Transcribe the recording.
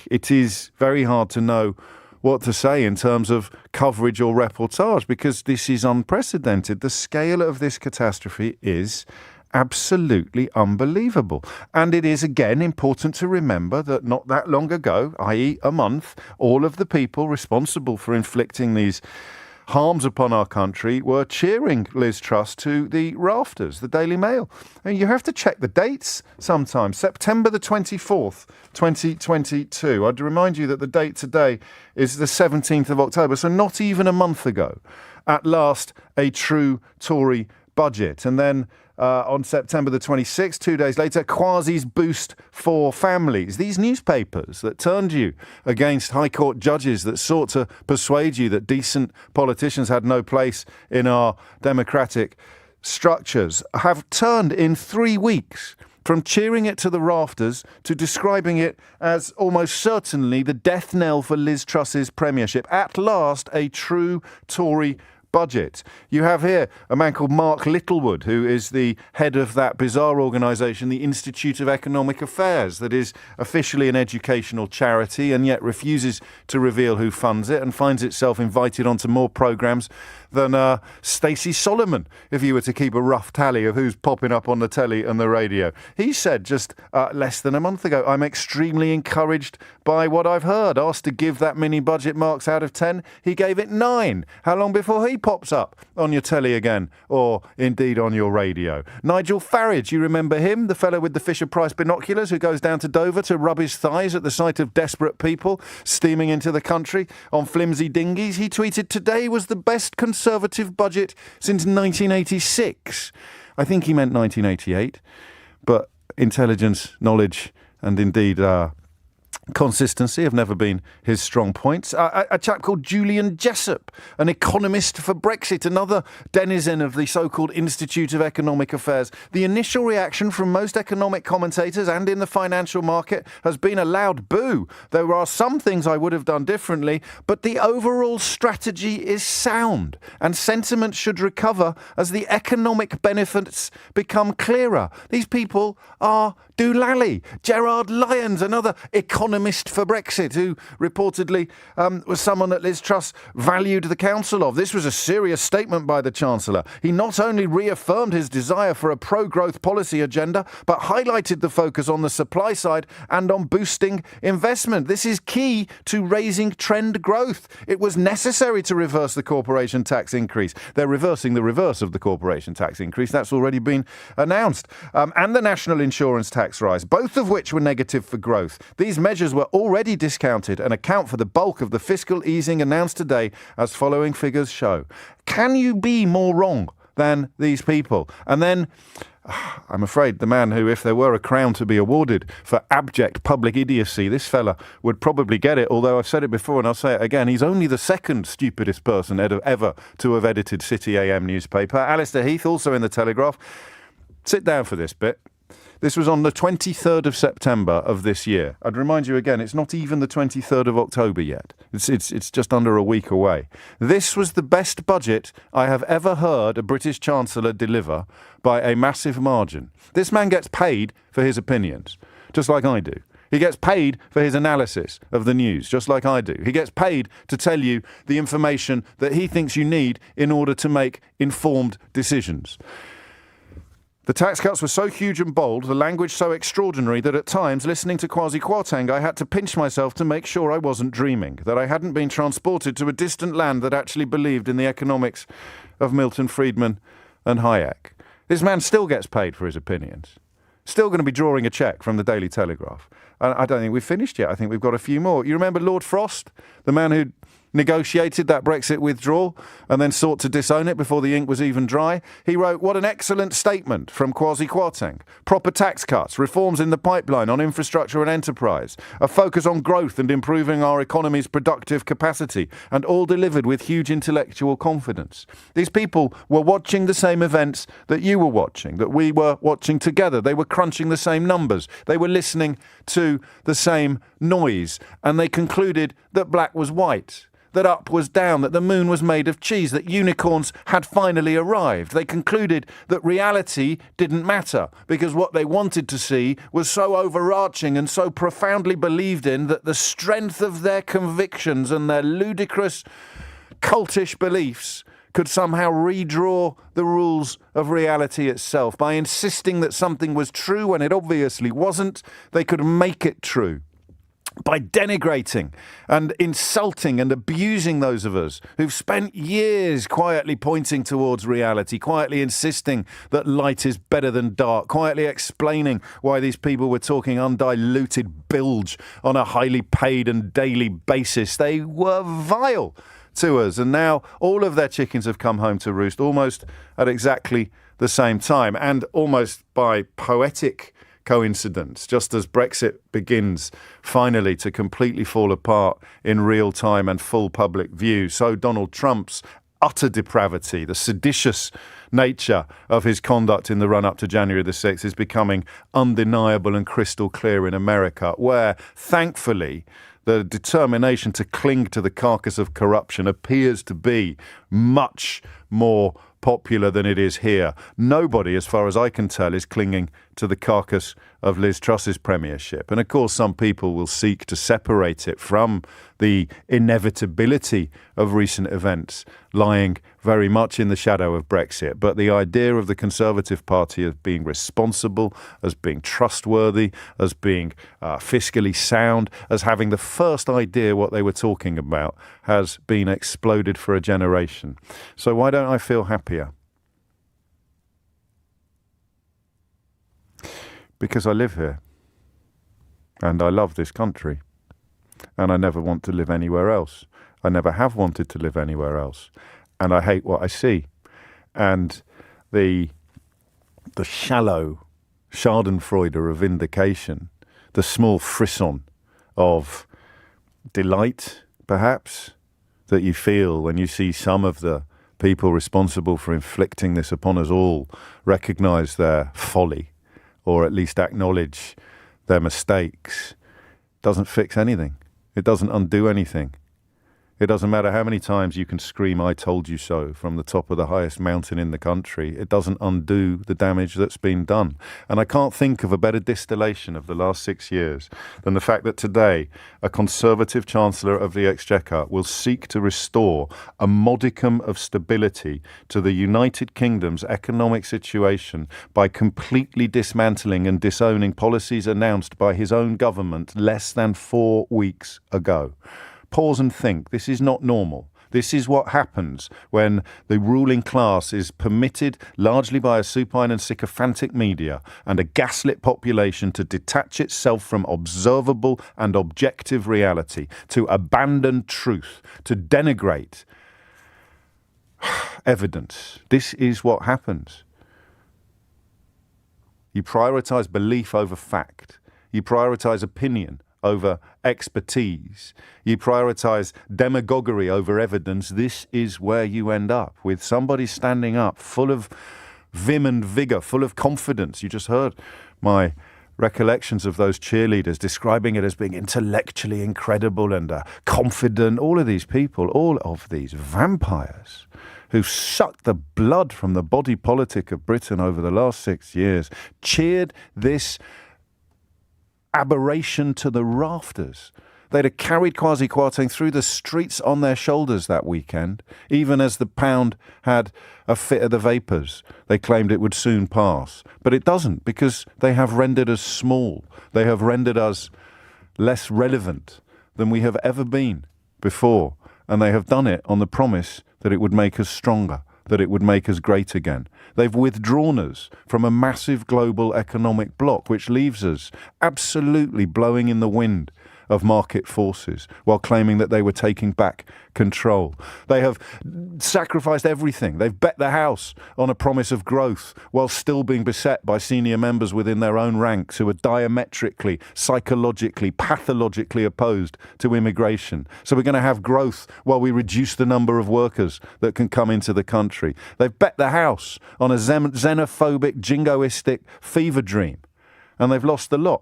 it is very hard to know what to say in terms of coverage or reportage, because this is unprecedented. The scale of this catastrophe is absolutely unbelievable. And it is, again, important to remember that not that long ago, i.e. a month, all of the people responsible for inflicting these harms upon our country were cheering Liz Truss to the rafters, the Daily Mail. And you have to check the dates sometimes. September the 24th, 2022. I'd remind you that the date today is the 17th of October, so not even a month ago. At last, a true Tory budget. And then on September the 26th, 2 days later, Kwasi's boost for families. These newspapers that turned you against High Court judges that sought to persuade you that decent politicians had no place in our democratic structures have turned in 3 weeks from cheering it to the rafters to describing it as almost certainly the death knell for Liz Truss's premiership. At last, a true Tory budget. You have here a man called Mark Littlewood, who is the head of that bizarre organisation, the Institute of Economic Affairs, that is officially an educational charity and yet refuses to reveal who funds it and finds itself invited onto more programmes than Stacey Solomon, if you were to keep a rough tally of who's popping up on the telly and the radio. He said just less than a month ago, I'm extremely encouraged by what I've heard. Asked to give that mini budget marks out of 10, he gave it 9. How long before he pops up on your telly again, or indeed on your radio? Nigel Farage, you remember him, the fellow with the Fisher-Price binoculars who goes down to Dover to rub his thighs at the sight of desperate people steaming into the country on flimsy dinghies. He tweeted, today was the best Conservative budget since 1986. I think he meant 1988, but intelligence, knowledge, and indeed consistency have never been his strong points. A chap called Julian Jessop, an economist for Brexit, another denizen of the so-called Institute of Economic Affairs. The initial reaction from most economic commentators and in the financial market has been a loud boo. There are some things I would have done differently, but the overall strategy is sound, and sentiment should recover as the economic benefits become clearer. These people are doolally. Gerard Lyons, another economist for Brexit, who reportedly was someone that Liz Truss valued the counsel of. This was a serious statement by the Chancellor. He not only reaffirmed his desire for a pro-growth policy agenda, but highlighted the focus on the supply side and on boosting investment. This is key to raising trend growth. It was necessary to reverse the corporation tax increase. They're reversing the reverse of the corporation tax increase. That's already been announced. And the national insurance tax rise, both of which were negative for growth. These measures were already discounted and account for the bulk of the fiscal easing announced today, as following figures show. Can you be more wrong than these people? And then, I'm afraid, the man who, if there were a crown to be awarded for abject public idiocy, this fella would probably get it, although I've said it before and I'll say it again, he's only the second stupidest person ever to have edited City AM newspaper. Alistair Heath, also in the Telegraph. Sit down for this bit. This was on the 23rd of September of this year. I'd remind you again, it's not even the 23rd of October yet. It's just under a week away. This was the best budget I have ever heard a British Chancellor deliver by a massive margin. This man gets paid for his opinions, just like I do. He gets paid for his analysis of the news, just like I do. He gets paid to tell you the information that he thinks you need in order to make informed decisions. The tax cuts were so huge and bold, the language so extraordinary, that at times, listening to Kwasi Kwarteng, I had to pinch myself to make sure I wasn't dreaming, that I hadn't been transported to a distant land that actually believed in the economics of Milton Friedman and Hayek. This man still gets paid for his opinions. Still going to be drawing a cheque from the Daily Telegraph. And I don't think we've finished yet. I think we've got a few more. You remember Lord Frost, the man who negotiated that Brexit withdrawal and then sought to disown it before the ink was even dry? He wrote, what an excellent statement from Kwasi Kwarteng. Proper tax cuts, reforms in the pipeline on infrastructure and enterprise, a focus on growth and improving our economy's productive capacity, and all delivered with huge intellectual confidence. These people were watching the same events that you were watching, that we were watching together. They were crunching the same numbers. They were listening to the same noise, and they concluded that black was white. that up was down, that the moon was made of cheese, that unicorns had finally arrived. They concluded that reality didn't matter because what they wanted to see was so overarching and so profoundly believed in that the strength of their convictions and their ludicrous cultish beliefs could somehow redraw the rules of reality itself. By insisting that something was true when it obviously wasn't, they could make it true. By denigrating and insulting and abusing those of us who've spent years quietly pointing towards reality, quietly insisting that light is better than dark, quietly explaining why these people were talking undiluted bilge on a highly paid and daily basis. They were vile to us, and now all of their chickens have come home to roost almost at exactly the same time, and almost by poetic coincidence, just as Brexit begins finally to completely fall apart in real time and full public view, so Donald Trump's utter depravity, the seditious nature of his conduct in the run-up to January the 6th is becoming undeniable and crystal clear in America, where, thankfully, the determination to cling to the carcass of corruption appears to be much more popular than it is here. Nobody, as far as I can tell, is clinging to the carcass of Liz Truss's premiership. And of course, some people will seek to separate it from the inevitability of recent events lying very much in the shadow of Brexit. But the idea of the Conservative Party as being responsible, as being trustworthy, as being fiscally sound, as having the first idea what they were talking about has been exploded for a generation. So why don't I feel happier? Because I live here, and I love this country, and I never want to live anywhere else. I never have wanted to live anywhere else, and I hate what I see. And the shallow schadenfreude of vindication, the small frisson of delight, perhaps, that you feel when you see some of the people responsible for inflicting this upon us all recognise their folly, or at least acknowledge their mistakes, doesn't fix anything. It doesn't undo anything. It doesn't matter how many times you can scream, "I told you so," from the top of the highest mountain in the country. It doesn't undo the damage that's been done. And I can't think of a better distillation of the last 6 years than the fact that today a Conservative Chancellor of the Exchequer will seek to restore a modicum of stability to the United Kingdom's economic situation by completely dismantling and disowning policies announced by his own government less than 4 weeks ago. Pause and think. This is not normal. This is what happens when the ruling class is permitted, largely by a supine and sycophantic media and a gaslit population, to detach itself from observable and objective reality, to abandon truth, to denigrate evidence. This is what happens. You prioritize belief over fact. You prioritize opinion over expertise. You prioritize demagoguery over evidence. This is where you end up, with somebody standing up full of vim and vigor, full of confidence. You just heard my recollections of those cheerleaders describing it as being intellectually incredible and confident. All of these people, all of these vampires who've sucked the blood from the body politic of Britain over the last 6 years, cheered this aberration to the rafters. They'd have carried Kwasi Kwarteng through the streets on their shoulders that weekend, even as the pound had a fit of the vapours. They claimed it would soon pass. But it doesn't, because they have rendered us small. They have rendered us less relevant than we have ever been before. And they have done it on the promise that it would make us stronger, that it would make us great again. They've withdrawn us from a massive global economic bloc, which leaves us absolutely blowing in the wind of market forces while claiming that they were taking back control. They have sacrificed everything. They've bet the house on a promise of growth while still being beset by senior members within their own ranks who are diametrically, psychologically, pathologically opposed to immigration. So we're going to have growth while we reduce the number of workers that can come into the country. They've bet the house on a xenophobic, jingoistic fever dream, and they've lost the lot.